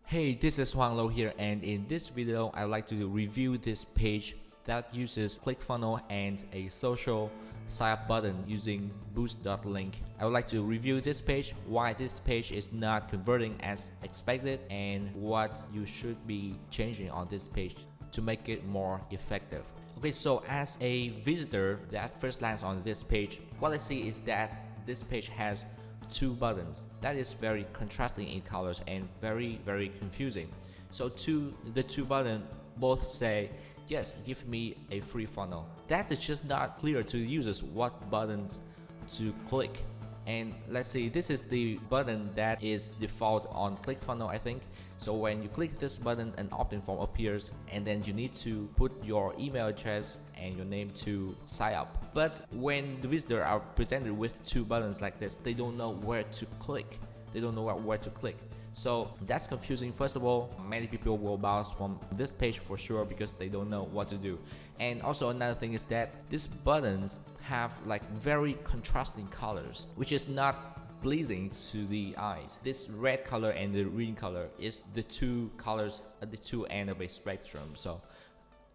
Hey, this is Huang Lo here, and in this video I would like to review this page that uses ClickFunnels and a social sign up button using Boost.link. I would like to review this page, why this page is not converting as expected, and what you should be changing on this page to make it more effective. Okay, so as a visitor that first lands on this page, what I see is that this page has two buttons that is very contrasting in colors and very confusing. So the two buttons both say, yes, give me a free funnel. That is just not clear to users what buttons to click. And let's see, this is the button that is default on ClickFunnels, I think. So when you click this button, an opt-in form appears, and then you need to put your email address and your name to sign up. But when the visitors are presented with two buttons like this, they don't know where to click. They don't know where to click. So that's confusing. First of all, many people will bounce from this page for sure because they don't know what to do. And also another thing is that these buttons have like very contrasting colors, which is not pleasing to the eyes. This red color and the green color is the two colors at the two ends of a spectrum. So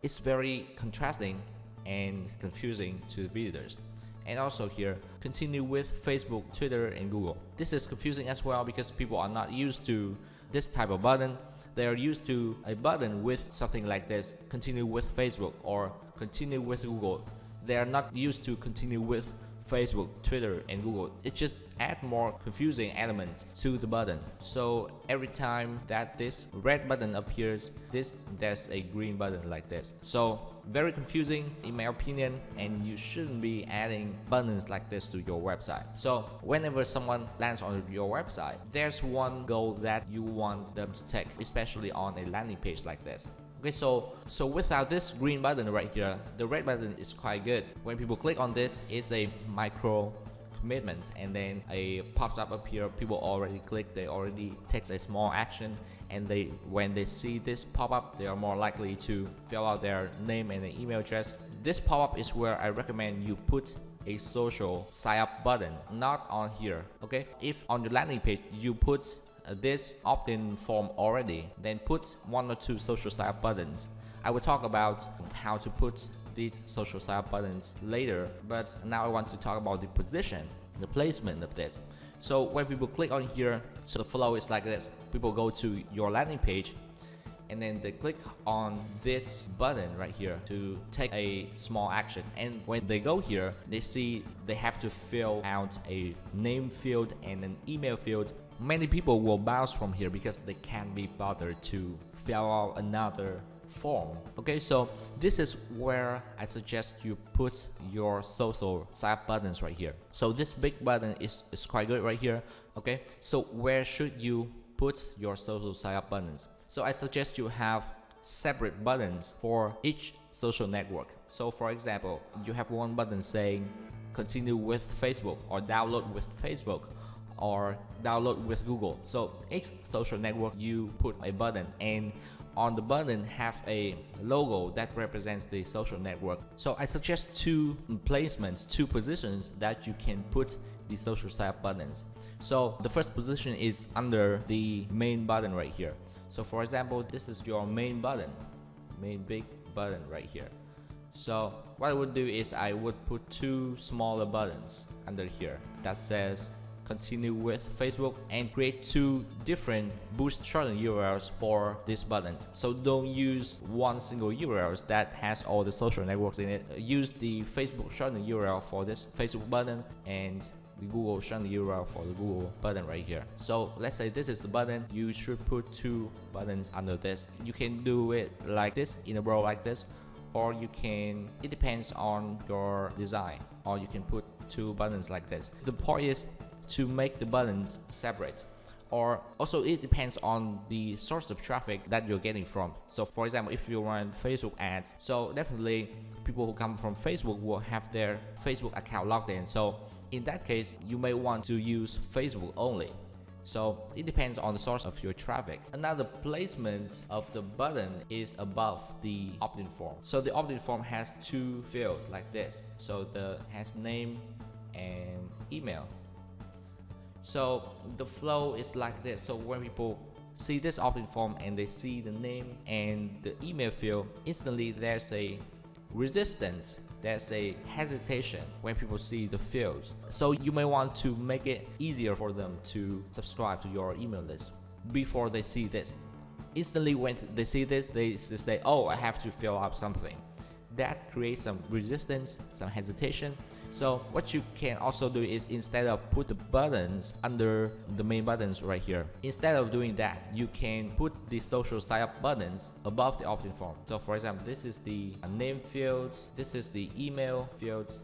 it's very contrasting and confusing to the visitors. And also here, continue with Facebook, Twitter, and Google. This is confusing as well because people are not used to this type of button. They are used to a button with something like this, continue with Facebook or continue with Google. They are not used to continue with Facebook, Twitter, and Google. It just adds more confusing elements to the button. So every time that this red button appears, there's a green button like this. So very confusing in my opinion, and you shouldn't be adding buttons like this to your website. So whenever someone lands on your website, there's one goal that you want them to take, especially on a landing page like this. Okay, so without this green button right here, the red button is quite good. When people click on this, it's a micro commitment, and then a pops up appear. People already click, they already takes a small action, and when they see this pop-up, they are more likely to fill out their name and an email address. This pop-up is where I recommend you put a social sign up button, not on here. Okay, if on your landing page you put this opt-in form already, then put one or two social sign up buttons. I will talk about how to put these social sign up buttons later, but now I want to talk about the position, the placement of this. So when people click on here, so the flow is like this. People go to your landing page, and then they click on this button right here to take a small action. And when they go here, they see they have to fill out a name field and an email field. Many people will bounce from here because they can't be bothered to fill out another form. Okay, so this is where I suggest you put your social sign up buttons right here. So this big button is quite good right here. Okay, so where should you put your social sign up buttons? So I suggest you have separate buttons for each social network. So for example, you have one button saying continue with Facebook or download with Facebook or download with Google. So each social network you put a button, and on the button have a logo that represents the social network. So I suggest two placements, two positions that you can put the social sign up buttons. So the first position is under the main button right here. So for example, this is your main button, main big button right here. So what I would do is I would put two smaller buttons under here that says continue with Facebook, and create two different Boost shortened URLs for these buttons. So don't use one single URL that has all the social networks in it. Use the Facebook shortened URL for this Facebook button and the Google shortened URL for the Google button right here. So let's say this is the button, you should put two buttons under this. You can do it like this, in a row like this, or you can, it depends on your design, or you can put two buttons like this. The point is to make the buttons separate, or also it depends on the source of traffic that you're getting from. So for example, if you run Facebook ads, so definitely people who come from Facebook will have their Facebook account logged in. So in that case, you may want to use Facebook only. So it depends on the source of your traffic. Another placement of the button is above the opt-in form. So the opt-in form has two fields like this. So the has name and email. So the flow is like this. So when people see this opt-in form and they see the name and the email field, instantly there's a resistance, there's a hesitation when people see the fields. So you may want to make it easier for them to subscribe to your email list before they see this. Instantly when they see this, they say, oh, I have to fill out something. That creates some resistance, some hesitation. So what you can also do is, instead of put the buttons under the main buttons right here, instead of doing that, you can put the social sign up buttons above the opt-in form. So for example, this is the name field, this is the email field.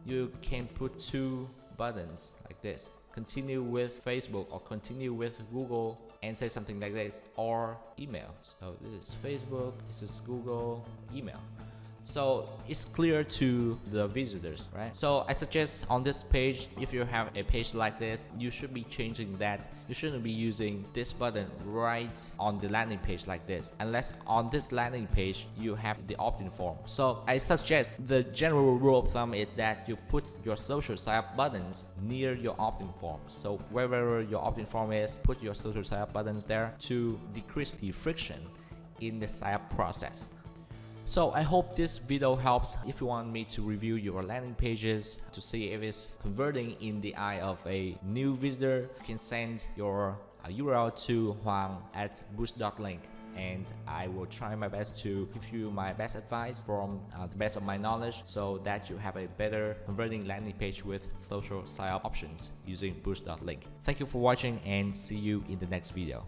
You can put 2 buttons like this: continue with Facebook or continue with Google, and say something like this, or email. So this is Facebook, this is Google, email. So it's clear to the visitors, right? So I suggest on this page, if you have a page like this, you should be changing that. You shouldn't be using this button right on the landing page like this, unless on this landing page you have the opt-in form. So I suggest the general rule of thumb is that you put your social sign up buttons near your opt-in form. So wherever your opt-in form is, put your social sign up buttons there to decrease the friction in the sign up process. So I hope this video helps. If you want me to review your landing pages to see if it's converting in the eye of a new visitor, you can send your URL to Huang@Boost.link, and I will try my best to give you my best advice from the best of my knowledge, so that you have a better converting landing page with social sign-up options using Boost.link. Thank you for watching, and see you in the next video.